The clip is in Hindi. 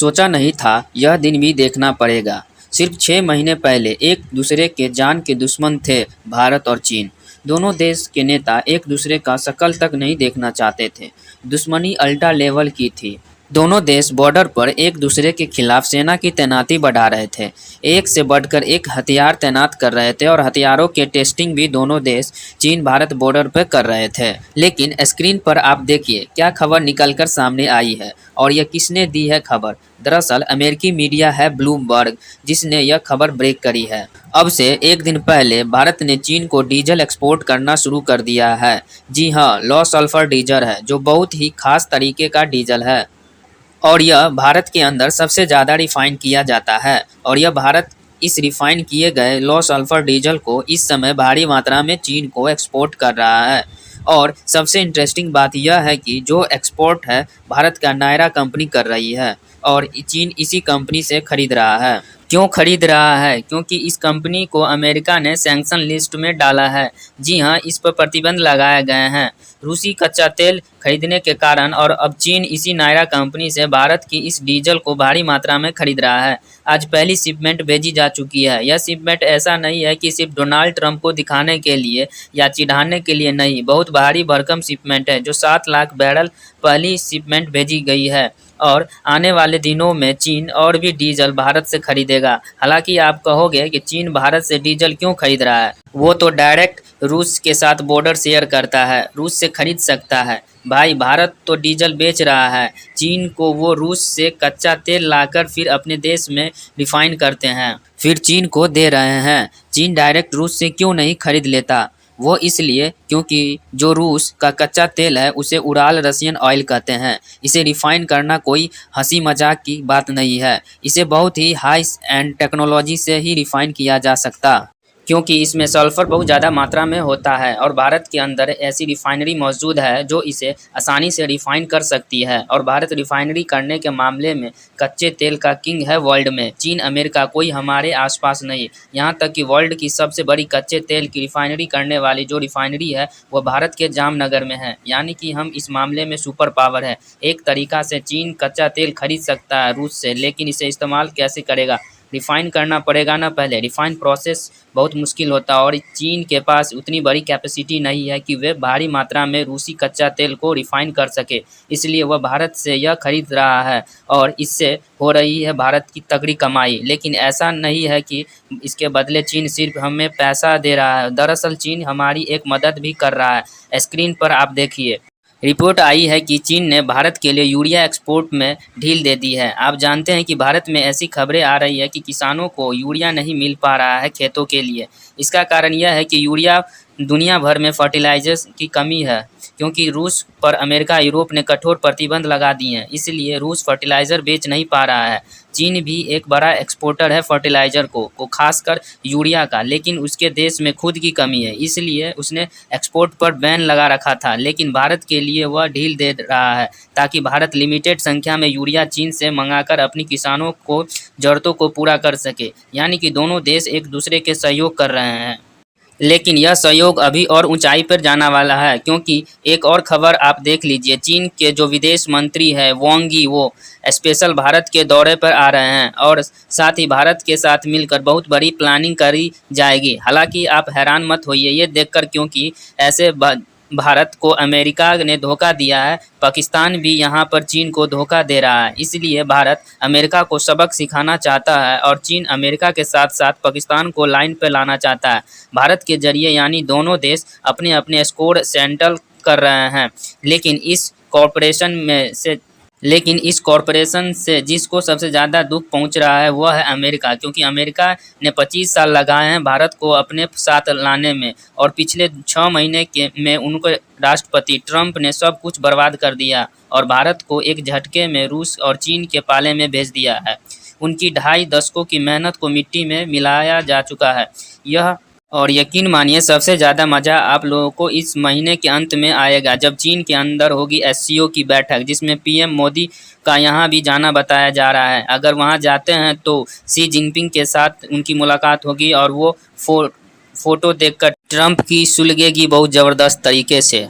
सोचा नहीं था यह दिन भी देखना पड़ेगा। सिर्फ 6 महीने पहले एक दूसरे के जान के दुश्मन थे भारत और चीन। दोनों देश के नेता एक दूसरे का शकल तक नहीं देखना चाहते थे। दुश्मनी अल्ट्रा लेवल की थी। दोनों देश बॉर्डर पर एक दूसरे के खिलाफ सेना की तैनाती बढ़ा रहे थे। एक से बढ़कर एक हथियार तैनात कर रहे थे और हथियारों के टेस्टिंग भी दोनों देश चीन भारत बॉर्डर पर कर रहे थे। लेकिन स्क्रीन पर आप देखिए क्या खबर निकलकर सामने आई है और यह किसने दी है खबर। दरअसल अमेरिकी मीडिया है ब्लूमबर्ग जिसने यह खबर ब्रेक करी है। अब से एक दिन पहले भारत ने चीन को डीजल एक्सपोर्ट करना शुरू कर दिया है। जी हाँ, लो सल्फर डीजल है जो बहुत ही खास तरीके का डीजल है और यह भारत के अंदर सबसे ज़्यादा रिफाइन किया जाता है और यह भारत इस रिफाइन किए गए लो सल्फर डीजल को इस समय भारी मात्रा में चीन को एक्सपोर्ट कर रहा है। और सबसे इंटरेस्टिंग बात यह है कि जो एक्सपोर्ट है भारत का नायरा कंपनी कर रही है और चीन इसी कंपनी से खरीद रहा है। क्यों खरीद रहा है? क्योंकि इस कंपनी को अमेरिका ने सैंक्शन लिस्ट में डाला है। जी हाँ, इस पर प्रतिबंध लगाए गए हैं रूसी कच्चा तेल खरीदने के कारण और अब चीन इसी नायरा कंपनी से भारत की इस डीजल को भारी मात्रा में खरीद रहा है। आज पहली शिपमेंट भेजी जा चुकी है। यह शिपमेंट ऐसा नहीं है कि सिर्फ डोनाल्ड ट्रंप को दिखाने के लिए या चिढ़ाने के लिए नहीं, बहुत भारी भरकम शिपमेंट है जो 7 लाख बैरल पहली शिपमेंट भेजी गई है और आने वाले दिनों में चीन और भी डीजल भारत से खरीदेगा। हालांकि आप कहोगे कि चीन भारत से डीजल क्यों खरीद रहा है? वो तो डायरेक्ट रूस के साथ बॉर्डर शेयर करता है, रूस से खरीद सकता है। भाई भारत तो डीजल बेच रहा है चीन को, वो रूस से कच्चा तेल लाकर फिर अपने देश में रिफाइन करते हैं, फिर चीन को दे रहे हैं। चीन डायरेक्ट रूस से क्यों नहीं खरीद लेता? वो इसलिए क्योंकि जो रूस का कच्चा तेल है उसे उराल रशियन ऑयल कहते हैं। इसे रिफाइन करना कोई हंसी मजाक की बात नहीं है। इसे बहुत ही हाई एंड टेक्नोलॉजी से ही रिफाइन किया जा सकता क्योंकि इसमें सल्फर बहुत ज़्यादा मात्रा में होता है और भारत के अंदर ऐसी रिफाइनरी मौजूद है जो इसे आसानी से रिफाइन कर सकती है और भारत रिफाइनरी करने के मामले में कच्चे तेल का किंग है वर्ल्ड में। चीन अमेरिका कोई हमारे आसपास नहीं, यहाँ तक कि वर्ल्ड की सबसे बड़ी कच्चे तेल की रिफाइनरी करने वाली जो रिफाइनरी है वह भारत के जामनगर में है। यानी कि हम इस मामले में सुपर पावर है। एक तरीका से चीन कच्चा तेल खरीद सकता है रूस से, लेकिन इसे इस्तेमाल कैसे करेगा? रिफ़ाइन करना पड़ेगा ना पहले। रिफ़ाइन प्रोसेस बहुत मुश्किल होता है और चीन के पास उतनी बड़ी कैपेसिटी नहीं है कि वे भारी मात्रा में रूसी कच्चा तेल को रिफ़ाइन कर सके। इसलिए वह भारत से यह खरीद रहा है और इससे हो रही है भारत की तगड़ी कमाई। लेकिन ऐसा नहीं है कि इसके बदले चीन सिर्फ हमें पैसा दे रहा है। दरअसल चीन हमारी एक मदद भी कर रहा है। स्क्रीन पर आप देखिए रिपोर्ट आई है कि चीन ने भारत के लिए यूरिया एक्सपोर्ट में ढील दे दी है। आप जानते हैं कि भारत में ऐसी खबरें आ रही है कि किसानों को यूरिया नहीं मिल पा रहा है खेतों के लिए। इसका कारण यह है कि यूरिया दुनिया भर में फर्टिलाइजर्स की कमी है क्योंकि रूस पर अमेरिका यूरोप ने कठोर प्रतिबंध लगा दिए हैं, इसलिए रूस फर्टिलाइज़र बेच नहीं पा रहा है। चीन भी एक बड़ा एक्सपोर्टर है फर्टिलाइज़र को खासकर यूरिया का, लेकिन उसके देश में खुद की कमी है इसलिए उसने एक्सपोर्ट पर बैन लगा रखा था। लेकिन भारत के लिए वह ढील दे रहा है ताकि भारत लिमिटेड संख्या में यूरिया चीन से मंगाकर अपनी किसानों को ज़रूरतों को पूरा कर सके। यानी कि दोनों देश एक दूसरे के सहयोग कर रहे हैं। लेकिन यह सहयोग अभी और ऊंचाई पर जाना वाला है क्योंकि एक और खबर आप देख लीजिए। चीन के जो विदेश मंत्री है वांग यी वो स्पेशल भारत के दौरे पर आ रहे हैं और साथ ही भारत के साथ मिलकर बहुत बड़ी प्लानिंग करी जाएगी। हालांकि आप हैरान मत होइए ये देखकर क्योंकि ऐसे भारत को अमेरिका ने धोखा दिया है, पाकिस्तान भी यहाँ पर चीन को धोखा दे रहा है। इसलिए भारत अमेरिका को सबक सिखाना चाहता है और चीन अमेरिका के साथ साथ पाकिस्तान को लाइन पर लाना चाहता है। भारत के जरिए यानी दोनों देश अपने अपने स्कोर सेटल कर रहे हैं। लेकिन इस कॉरपोरेशन से जिसको सबसे ज़्यादा दुख पहुंच रहा है वह है अमेरिका, क्योंकि अमेरिका ने 25 साल लगाए हैं भारत को अपने साथ लाने में और पिछले 6 महीने में उनके राष्ट्रपति ट्रंप ने सब कुछ बर्बाद कर दिया और भारत को एक झटके में रूस और चीन के पाले में भेज दिया है। उनकी 2.5 दशकों की मेहनत को मिट्टी में मिलाया जा चुका है। और यकीन मानिए सबसे ज़्यादा मज़ा आप लोगों को इस महीने के अंत में आएगा जब चीन के अंदर होगी एससीओ की बैठक, जिसमें पीएम मोदी का यहाँ भी जाना बताया जा रहा है। अगर वहाँ जाते हैं तो शी जिनपिंग के साथ उनकी मुलाकात होगी और वो फ़ोटो देखकर ट्रंप की सुलगेगी बहुत ज़बरदस्त तरीके से।